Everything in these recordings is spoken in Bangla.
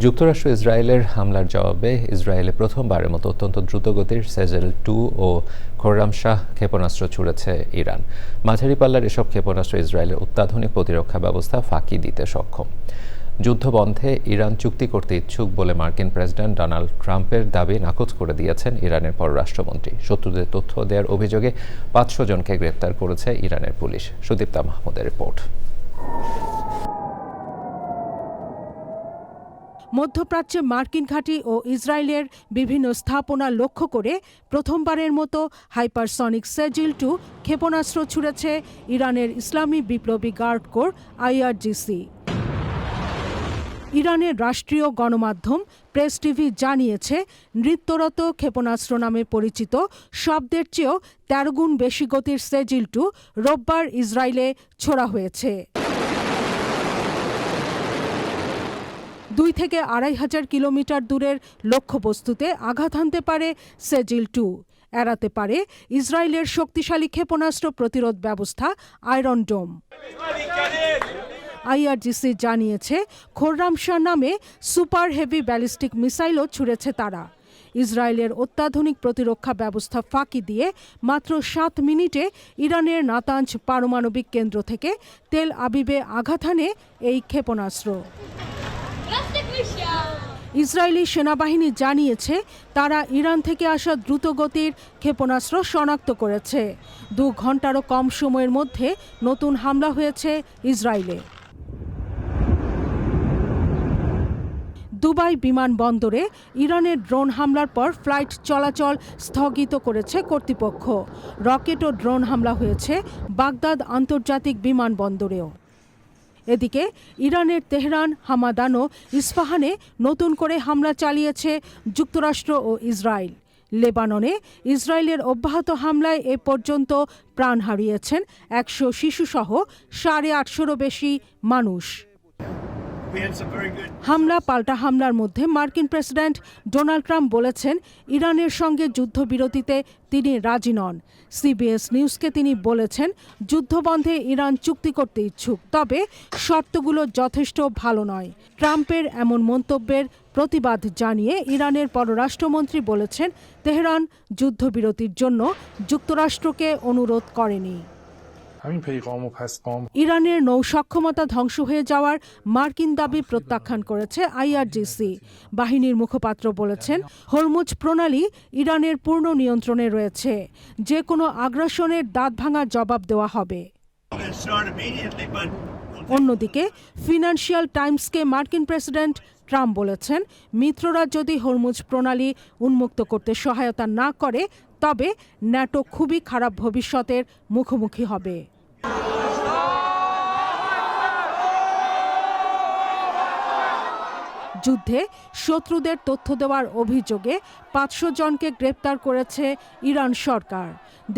যুক্তরাষ্ট্র ইসরায়েলের হামলার জবাবে ইসরায়েলে প্রথমবারের মতো অত্যন্ত দ্রুতগতির সেজেল-2 ও খোররামশাহ ক্ষেপণাস্ত্র ছুড়েছে ইরান। মাঝারি পাল্লার এসব ক্ষেপণাস্ত্র ইসরায়েলের অত্যাধুনিক প্রতিরক্ষা ব্যবস্থা ফাঁকি দিতে সক্ষম। যুদ্ধবন্ধে ইরান চুক্তি করতে ইচ্ছুক বলে মার্কিন প্রেসিডেন্ট ডোনাল্ড ট্রাম্পের দাবি নাকচ করে দিয়েছেন ইরানের পররাষ্ট্রমন্ত্রী। শত্রুদের তথ্য দেওয়ার অভিযোগে 500 জনকে গ্রেপ্তার করেছে ইরানের পুলিশ। সুদীপ্তা মাহমুদের রিপোর্ট। মধ্যপ্রাচ্যে মার্কিন ঘাঁটি ও ইসরায়েলের বিভিন্ন স্থাপনা লক্ষ্য করে প্রথমবারের মতো হাইপারসনিক সেজিল-2 ক্ষেপণাস্ত্র ছুড়েছে ইরানের ইসলামী বিপ্লবী গার্ড কোর IRGC। ইরানের রাষ্ট্রীয় গণমাধ্যম প্রেস টিভি জানিয়েছে, নৃত্যরত ক্ষেপণাস্ত্র নামে পরিচিত শব্দের চেয়েও 13 গুণ বেশি গতির সেজিল-2 রোববার ইসরায়েলে ছোড়া হয়েছে। 2 থেকে 2500 কিলোমিটার দূরের লক্ষ্যবস্তুতে আঘাত হানতে পারে সেজিল-2, এড়াতে পারে ইসরায়েলের শক্তিশালী ক্ষেপণাস্ত্র প্রতিরোধ ব্যবস্থা আয়রন ডোম। IRGC জানিয়েছে, খোররামশাহ নামে সুপার হেভি ব্যালিস্টিক মিসাইলও ছুড়েছে তারা। ইসরায়েলের অত্যাধুনিক প্রতিরক্ষা ব্যবস্থা ফাঁকি দিয়ে মাত্র 7 মিনিটে ইরানের নাতাঞ্জ পারমাণবিক কেন্দ্র থেকে তেল আবিবে আঘাত হানে এই ক্ষেপণাস্ত্র। ইসরায়েলি সেনাবাহিনী জানিয়েছে, তারা ইরান থেকে আসা দ্রুতগতির ক্ষেপণাস্ত্র শনাক্ত করেছে। 2 ঘন্টারও কম সময়ের মধ্যে নতুন হামলা হয়েছে ইসরায়েলে। দুবাই বিমানবন্দরে ইরানের ড্রোন হামলার পর ফ্লাইট চলাচল স্থগিত করেছে কর্তৃপক্ষ। রকেট ও ড্রোন হামলা হয়েছে বাগদাদ আন্তর্জাতিক বিমানবন্দরেও। এদিকে ইরানের তেহরান, হামাদান ও ইস্পাহানে নতুন করে হামলা চালিয়েছে যুক্তরাষ্ট্র ও ইসরায়েল। লেবাননে ইসরায়েলের অব্যাহত হামলায় এ পর্যন্ত প্রাণ হারিয়েছেন 100 শিশুসহ 850-রও বেশি মানুষ। হামলা পাল্টা হামলার মধ্যে মার্কিন প্রেসিডেন্ট ডোনাল্ড ট্রাম্প বলেছেন, ইরানের সঙ্গে যুদ্ধবিরতিতে তিনি রাজি নন। CBS নিউজকে তিনি বলেছেন, যুদ্ধবন্ধে ইরান চুক্তি করতে ইচ্ছুক, তবে শর্তগুলো যথেষ্ট ভালো নয়। ট্রাম্পের এমন মন্তব্যের প্রতিবাদ জানিয়ে ইরানের পররাষ্ট্রমন্ত্রী বলেছেন, তেহরান যুদ্ধবিরতির জন্য যুক্তরাষ্ট্রকে অনুরোধ করেনি। ইরানের নৌ সক্ষমতা ধ্বংস হয়ে যাওয়ার মার্কিন দাবি প্রত্যাখ্যান করেছে IRGC। বাহিনীর মুখপাত্র বলেছেন, হরমুজ প্রণালী ইরানের পূর্ণ নিয়ন্ত্রণে রয়েছে। যে কোনো আগ্রাসনের দাঁতভাঙা জবাব দেওয়া হবে। অন্যদিকে ফিনান্সিয়াল টাইমসকে মার্কিন প্রেসিডেন্ট ট্রাম্প বলেছেন, মিত্ররা যদি হরমুজ প্রণালী উন্মুক্ত করতে সহায়তা না করে, তবে ন্যাটো খুবই খারাপ ভবিষ্যতের মুখোমুখি হবে। যুদ্ধে শত্রুদের তথ্য দেওয়ার অভিযোগে 500 জনকে গ্রেপ্তার করেছে ইরান সরকার।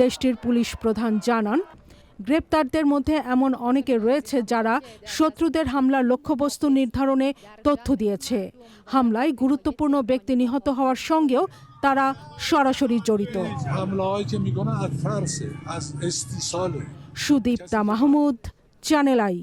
দেশটির পুলিশ প্রধান জানান, গ্রেপ্তারদের মধ্যে এমন অনেকে রয়েছে যারা শত্রুদের হামলার লক্ষ্যবস্তু নির্ধারণে তথ্য দিয়েছে। হামলায় গুরুত্বপূর্ণ ব্যক্তি নিহত হওয়ার সঙ্গেও তারা সরাসরি জড়িত। Sudipta Mahmud, channel I.